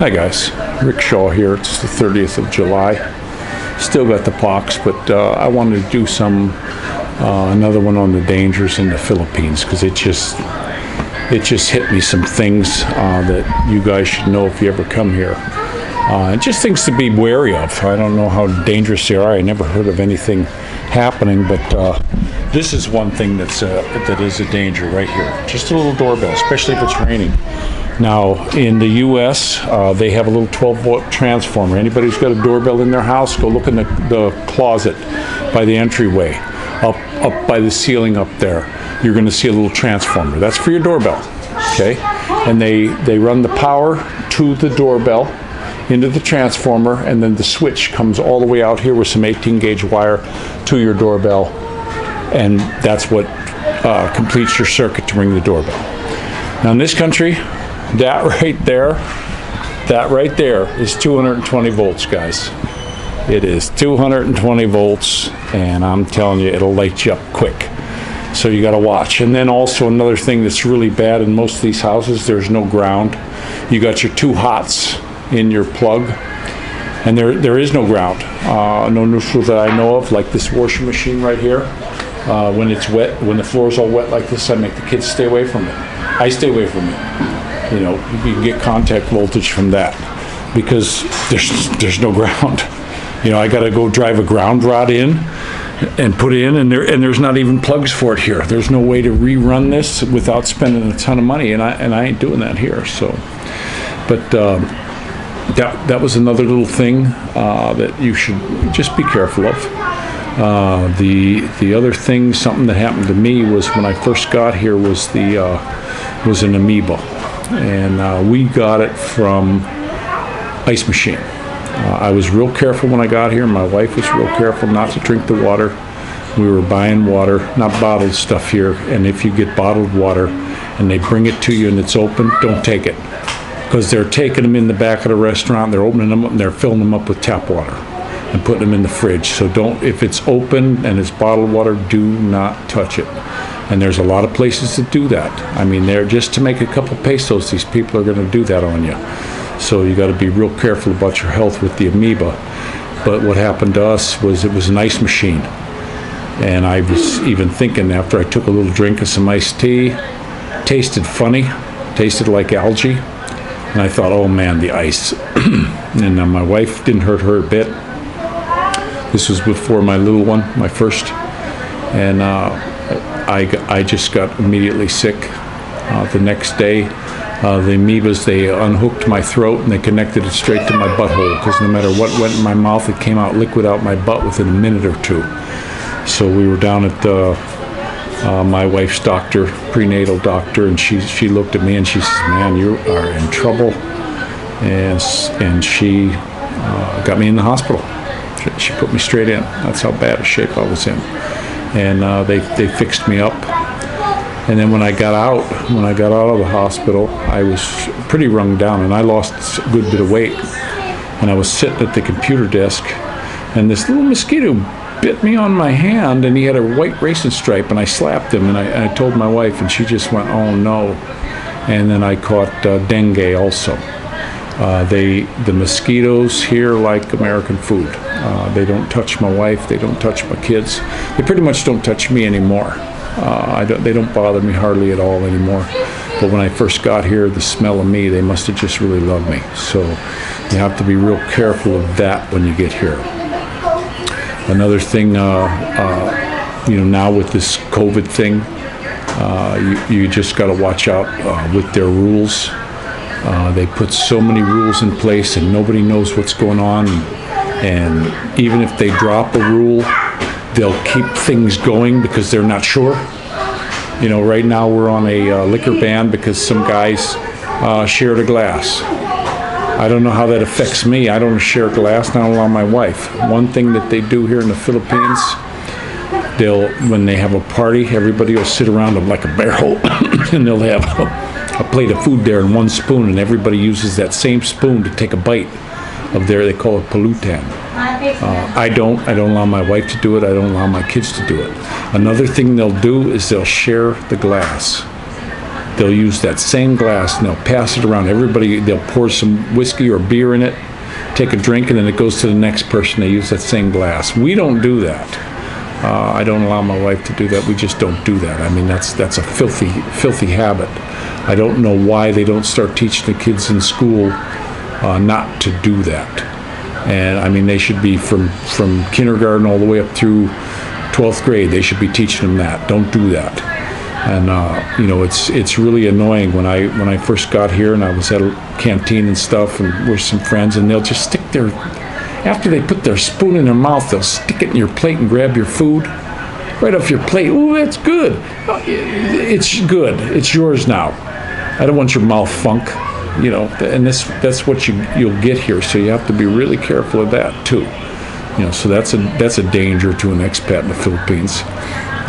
Hi guys, Rick Shaw here. It's the 30th of July. Still got the pox, but I wanted to do another one on the dangers in the Philippines because it just hit me some things that you guys should know if you ever come here. And just things to be wary of. I don't know how dangerous they are. I never heard of anything happening, but this is one thing that is a danger right here. Just a little doorbell, especially if it's raining. Now, in the U.S., they have a little 12-volt transformer. Anybody who's got a doorbell in their house, go look in the closet by the entryway, up by the ceiling up there. You're going to see a little transformer. That's for your doorbell, okay? And they run the power to the doorbell into the transformer, and then the switch comes all the way out here with some 18-gauge wire to your doorbell, and that's what completes your circuit to ring the doorbell. Now, in this country, that right there is 220 volts, guys. It is 220 volts, and I'm telling you, it'll light you up quick. So you got to watch. And then also another thing that's really bad in most of these houses, there's no ground. You got your two hots in your plug, and there is no ground. No neutral that I know of, like this washing machine right here. When it's wet, when the floor's all wet like this, I make the kids stay away from it. I stay away from it. You know, you can get contact voltage from that because there's no ground. You know, I got to go drive a ground rod in and put in, and there's not even plugs for it here. There's no way to rerun this without spending a ton of money, and I ain't doing that here. So, but that was another little thing that you should just be careful of. The other thing, something that happened to me was when I first got here was an amoeba. And we got it from ice machine. I was real careful when I got here. My wife was real careful not to drink the water. We were buying water, not bottled stuff here. And if you get bottled water and they bring it to you and it's open, don't take it. Because they're taking them in the back of the restaurant, they're opening them up and they're filling them up with tap water and putting them in the fridge. So if it's open and it's bottled water, do not touch it. And there's a lot of places that do that. I mean, they're just to make a couple pesos, these people are going to do that on you. So you got to be real careful about your health with the amoeba. But what happened to us was it was an ice machine. And I was even thinking after I took a little drink of some iced tea, tasted funny, tasted like algae. And I thought, oh man, the ice. And my wife didn't hurt her a bit. This was before my little one, my first. And I just got immediately sick. The next day, the amoebas, they unhooked my throat and they connected it straight to my butthole because no matter what went in my mouth, it came out liquid out my butt within a minute or two. So we were down at my wife's doctor, prenatal doctor, and she looked at me and she says, man, you are in trouble. And she got me in the hospital. She put me straight in. That's how bad a shape I was in. And they fixed me up. And then when I got out of the hospital, I was pretty rung down, and I lost a good bit of weight. And I was sitting at the computer desk, and this little mosquito bit me on my hand, and he had a white racing stripe, and I slapped him, and I told my wife, and she just went, oh no. And then I caught dengue also. The mosquitoes here like American food. They don't touch my wife. They don't touch my kids. They pretty much don't touch me anymore. They don't bother me hardly at all anymore. But when I first got here, the smell of me, they must have just really loved me. So you have to be real careful of that when you get here. Another thing, now with this COVID thing, you just got to watch out with their rules. They put so many rules in place and nobody knows what's going on. And even if they drop a rule, they'll keep things going because they're not sure. You know, right now we're on a liquor ban because some guys shared a glass. I don't know how that affects me. I don't share a glass, and I don't allow my wife. One thing that they do here in the Philippines, when they have a party, everybody will sit around them like a barrel, and they'll have a plate of food there and one spoon, and everybody uses that same spoon to take a bite of they call it pulutan. I don't allow my wife to do it. I don't allow my kids to do it. Another thing they'll do is they'll share the glass. they'll use that same glass and they'll pass it around. Everybody, they'll pour some whiskey or beer in it, take a drink, and then it goes to the next person. They use that same glass. We don't do that. I don't allow my wife to do that. We just don't do that. I mean, that's a filthy habit. I don't know why they don't start teaching the kids in school not to do that. And I mean, they should be from kindergarten all the way up through 12th grade. They should be teaching them that. Don't do that. And you know, it's really annoying when I first got here and I was at a canteen and stuff and with some friends, and they'll just stick their, after they put their spoon in their mouth, they'll stick it in your plate and grab your food right off your plate. Ooh, that's good. It's good. It's yours now. I don't want your mouth funk, you know. And that's what you'll get here. So you have to be really careful of that too. You know, so that's a danger to an expat in the Philippines,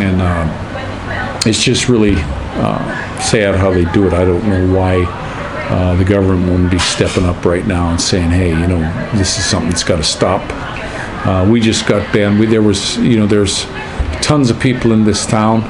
and it's just really sad how they do it. I don't know why the government wouldn't be stepping up right now and saying, hey, you know, this is something that's got to stop. We just got banned. There's tons of people in this town,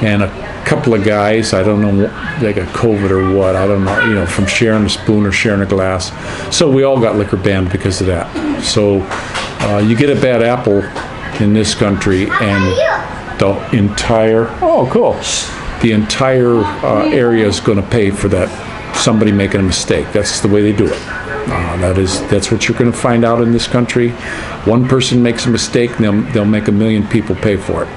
and a couple of guys, I don't know, they got COVID or what, I don't know, you know, from sharing a spoon or sharing a glass. So we all got liquor banned because of that. So you get a bad apple in this country, and the entire area is going to pay for that, somebody making a mistake. That's the way they do it. That's what you're going to find out in this country. One person makes a mistake, and they'll make a million people pay for it.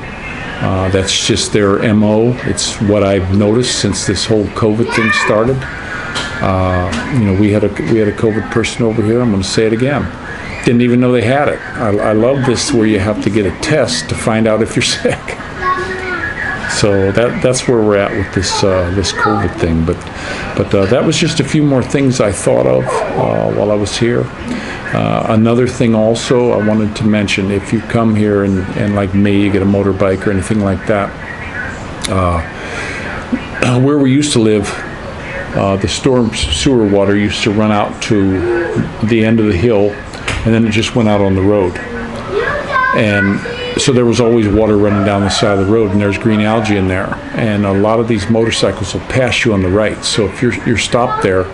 That's just their MO. It's what I've noticed since this whole COVID thing started. You know, we had a COVID person over here. I'm going to say it again. Didn't even know they had it. I love this where you have to get a test to find out if you're sick. So that's where we're at with this COVID thing. But that was just a few more things I thought of while I was here. Another thing also I wanted to mention, if you come here and like me, you get a motorbike or anything like that, where we used to live, the storm sewer water used to run out to the end of the hill, and then it just went out on the road. And so there was always water running down the side of the road, and there's green algae in there. And a lot of these motorcycles will pass you on the right. So if you're stopped there,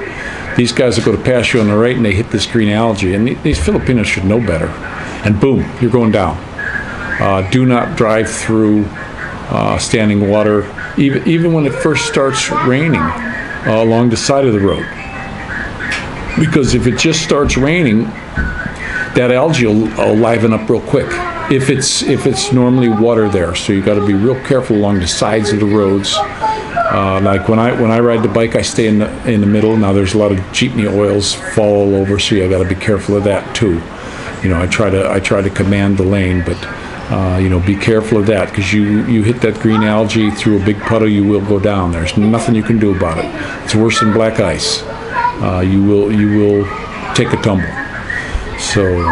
these guys will go to pass you on the right, and they hit this green algae. And these Filipinos should know better. And boom, you're going down. Do not drive through standing water, even when it first starts raining, along the side of the road. Because if it just starts raining, that algae will liven up real quick. If it's normally water there, so you got to be real careful along the sides of the roads. Like when I ride the bike, I stay in the middle. Now there's a lot of jeepney oils fall all over, so you got to be careful of that too. You know, I try to command the lane, but you know, be careful of that, because you hit that green algae through a big puddle, you will go down. There's nothing you can do about it. It's worse than black ice. You will take a tumble. So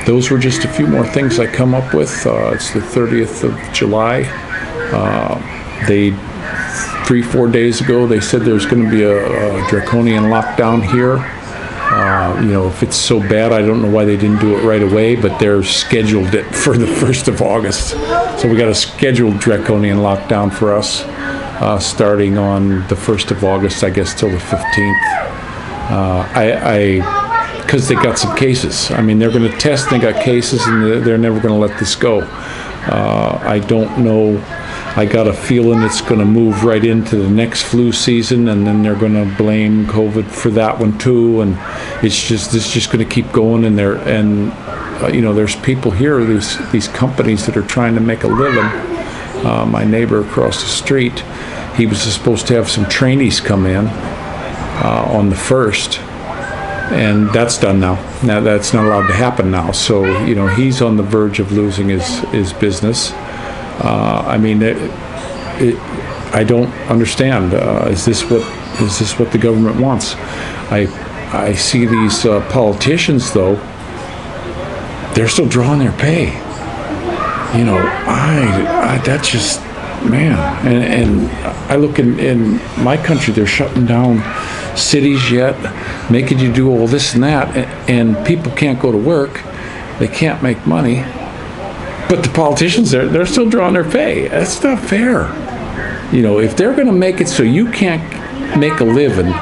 those were just a few more things I come up with. It's the 30th of July. 3-4 days ago, they said there's going to be a draconian lockdown here. You know, if it's so bad, I don't know why they didn't do it right away, but they're scheduled it for the 1st of August. So we got a scheduled draconian lockdown for us, starting on the 1st of August, I guess, till the 15th. Because they got some cases. I mean, they're going to test, they got cases, and they're never going to let this go. I don't know. I got a feeling it's going to move right into the next flu season, and then they're going to blame COVID for that one too. And it's just going to keep going. And you know, there's people here, these companies that are trying to make a living. My neighbor across the street, he was supposed to have some trainees come in on the 1st. And that's done now. Now that's not allowed to happen now. So, you know, he's on the verge of losing his business. I mean, I don't understand. Is this what the government wants? I see these politicians, though. They're still drawing their pay. You know, that's just, man. And I look in my country, they're shutting down cities yet, making you do all this and that, and people can't go to work, they can't make money, but the politicians, they're still drawing their pay. That's not fair. You know, if they're going to make it so you can't make a living,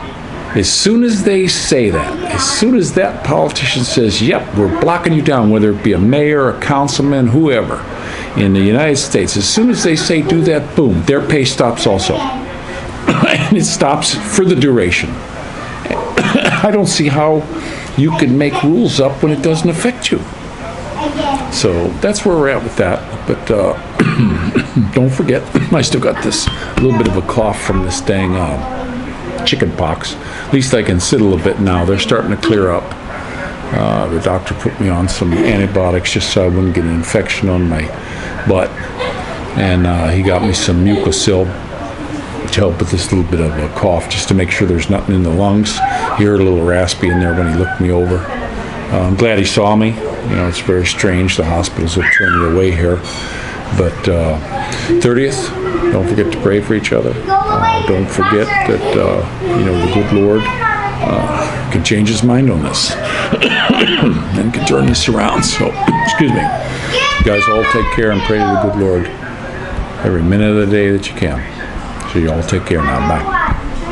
as soon as they say that, as soon as that politician says, yep, we're blocking you down, whether it be a mayor, a councilman, whoever, in the United States, as soon as they say do that, boom, their pay stops also. And it stops for the duration. I don't see how you can make rules up when it doesn't affect you. So that's where we're at with that. But don't forget, I still got this little bit of a cough from this dang chicken pox. At least I can sit a little bit now. They're starting to clear up. The doctor put me on some antibiotics just so I wouldn't get an infection on my butt. And he got me some Mucosil to help with this little bit of a cough, just to make sure there's nothing in the lungs. He heard a little raspy in there when he looked me over. I'm glad he saw me. You know, it's very strange. The hospitals have turned me away here. But 30th, don't forget to pray for each other. Don't forget that, you know, the good Lord can change his mind on this and can turn this around. So, excuse me. You guys all take care and pray to the good Lord every minute of the day that you can. So you all take care now. Bye.